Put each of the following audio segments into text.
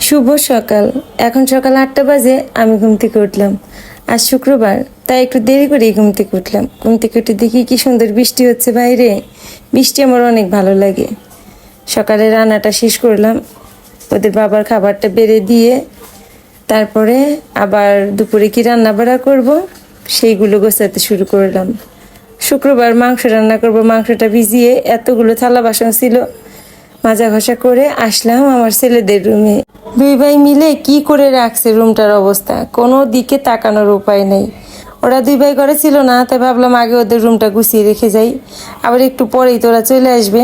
শুভ সকাল। এখন সকাল 8টা বাজে। আমি ঘুম থেকে উঠলাম। আজ শুক্রবার, তাই একটু দেরি করেই ঘুম থেকে উঠলাম। ঘুম থেকে উঠে দেখি কি সুন্দর বৃষ্টি হচ্ছে বাইরে। বৃষ্টি আমার অনেক ভালো লাগে। সকালে রান্নাটা শেষ করলাম, ওদের বাবার খাবারটা বেড়ে দিয়ে তারপরে আবার দুপুরে কি রান্না বাড়া করবো সেইগুলো গোছাতে শুরু করলাম। শুক্রবার মাংস রান্না করব। মাংসটা ভিজিয়ে এতগুলো থালা বাসন ছিল, মাজা ঘষা করে আসলাম আমার ছেলেদের রুমে। দুই ভাই মিলে কি করে রাখছে রুমটার অবস্থা, কোনো দিকে তাকানোর উপায় নেই। ওরা দুই ভাই ঘরে ছিল না, তাই ভাবলাম আগে ওদের রুমটা গুছিয়ে রেখে যাই, আবার একটু পরেই তোরা চলে আসবে,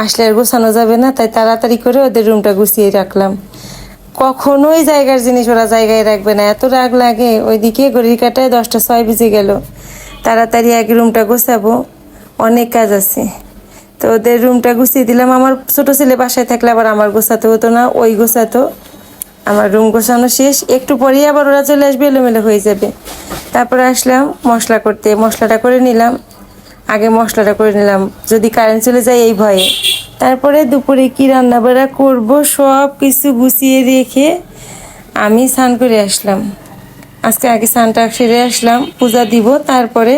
আসলে আর গোছানো যাবে না, তাই তাড়াতাড়ি করে ওদের রুমটা গুছিয়ে রাখলাম। কখনোই জায়গার জিনিস ওরা জায়গায় রাখবে না, এত রাগ লাগে। ওইদিকে ঘড়ির কাটায় 10টা 6 বেজে গেল। তাড়াতাড়ি আগে রুমটা গোছাবো, অনেক কাজ আছে। তো ওদের রুমটা গুছিয়ে দিলাম। আমার ছোট ছেলে বাসায় থাকলে আবার আমার গোছাতে হতো না, ওই গোছাতো। আমার রুম গোছানো শেষ, একটু পরেই আবার ওরা চলে আসবে, এলোমেলো হয়ে যাবে। তারপরে আসলাম মশলা করতে। মশলাটা করে নিলাম, আগে মশলাটা করে নিলাম, যদি কারেন্ট চলে যায় এই ভয়ে। তারপরে দুপুরে কি রান্না বাড়া করবো সব কিছু গুছিয়ে রেখে আমি স্নান করে আসলাম। আজকে আগে স্নানটা সেরে আসলাম, পূজা দিব, তারপরে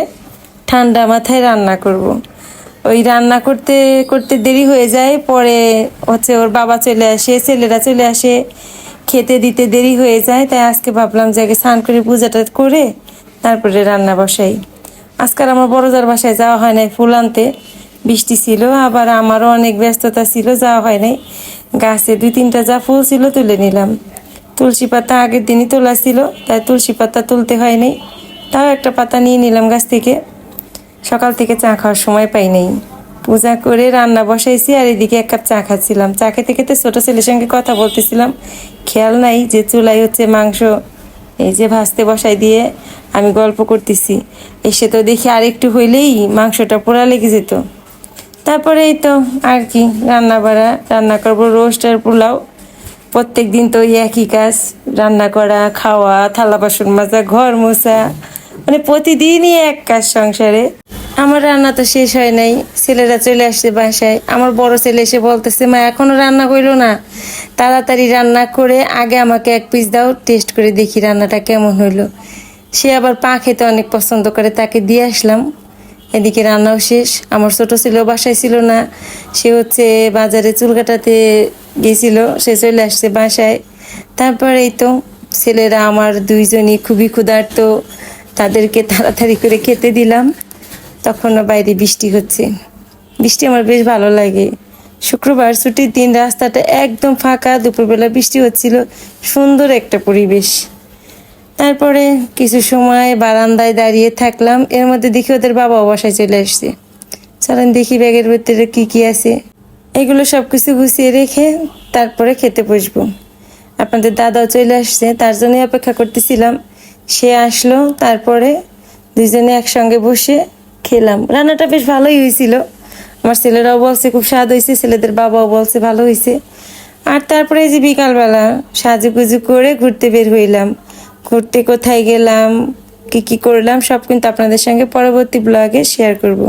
ঠান্ডা মাথায় রান্না করব। ওই রান্না করতে করতে দেরি হয়ে যায়, পরে হচ্ছে ওর বাবা চলে আসে, ছেলেরা চলে আসে, খেতে দিতে দেরি হয়ে যায়। তাই আজকে ভাবলাম যে আগে স্নান করে পূজাটা করে তারপরে রান্না বসাই। আজকাল আমার বড়জার বাসায় যাওয়া হয় নাই ফুল আনতে, বৃষ্টি ছিল, আবার আমারও অনেক ব্যস্ততা ছিল, যাওয়া হয় নাই। গাছে 2-3টা যা ফুল ছিল তুলে নিলাম। তুলসী পাতা আগের দিনই তোলা ছিল, তাই তুলসী পাতা তুলতে হয়নি, তাও একটা পাতা নিয়ে নিলাম গাছ থেকে। সকাল থেকে চা খাওয়ার সময় পাই নাই। পূজা করে রান্না বসাইছি, আর এদিকে 1 কাপ চা খাচ্ছিলাম। চা খেতে খেতে ছোটো ছেলের সঙ্গে কথা বলতেছিলাম। খেয়াল নাই যে চুলাই হচ্ছে মাংস এই যে ভাজতে বসাই দিয়ে আমি গল্প করতেছি। এসে তো দেখি আরেকটু হইলেই মাংসটা পোড়া লেগে যেত। তারপরে এই তো আর কি রান্না বাড়া, রান্না করবো রোস্ট আর পোলাও। প্রত্যেক দিন তো ওই একই কাজ, রান্না করা, খাওয়া, থালা বাসন মাজা, ঘর মোছা, মানে প্রতিদিনই এক কাজ সংসারে। আমার রান্না তো শেষ হয় নাই, ছেলেরা চলে আসছে বাসায়। আমার বড় ছেলে এসে বলতেছে, মা এখনো রান্না করলো না, তাড়াতাড়ি রান্না করে আগে আমাকে 1 পিস দাও, টেস্ট করে দেখি রান্নাটা কেমন হইলো। সে আবার পা খেতে অনেক পছন্দ করে, তাকে দিয়ে আসলাম। এদিকে রান্নাও শেষ। আমার ছোট ছেলেও বাসায় ছিল না, সে হচ্ছে বাজারে চুল কাটাতে গেছিল, সে চলে আসছে বাসায়। তারপরে এই তো ছেলেরা আমার দুইজনই খুবই ক্ষুধার্ত, তাদেরকে তাড়াতাড়ি করে খেতে দিলাম। তখনও বাইরে বৃষ্টি হচ্ছে। বৃষ্টি আমার বেশ ভালো লাগে। শুক্রবার ছুটির দিন, রাস্তাটা একদম ফাঁকা, দুপুরবেলা বৃষ্টি হচ্ছিল, সুন্দর একটা পরিবেশ। তারপরে কিছু সময় বারান্দায় দাঁড়িয়ে থাকলাম, এর মধ্যে দেখি ওদের বাবা বাসায় চলে আসছে। চলেন দেখি ব্যাগের ভিতরে কি কি আছে। এগুলো সব কিছু গুছিয়ে রেখে তারপরে খেতে বসবো। আপনাদের দাদাও চলে আসছে, তার জন্যই অপেক্ষা করতেছিলাম। সে আসলো, তারপরে দুইজনে একসঙ্গে বসে খেলাম। রান্নাটা বেশ ভালোই হয়েছিল। আমার ছেলেরাও বলছে খুব স্বাদ হয়েছে, ছেলেদের বাবাও বলছে ভালো হয়েছে। আর তারপরে এই যে বিকালবেলা সাজুগুজু করে ঘুরতে বের হইলাম। ঘুরতে কোথায় গেলাম, কি কি করলাম সব কিন্তু আপনাদের সঙ্গে পরবর্তী ব্লগে শেয়ার করব।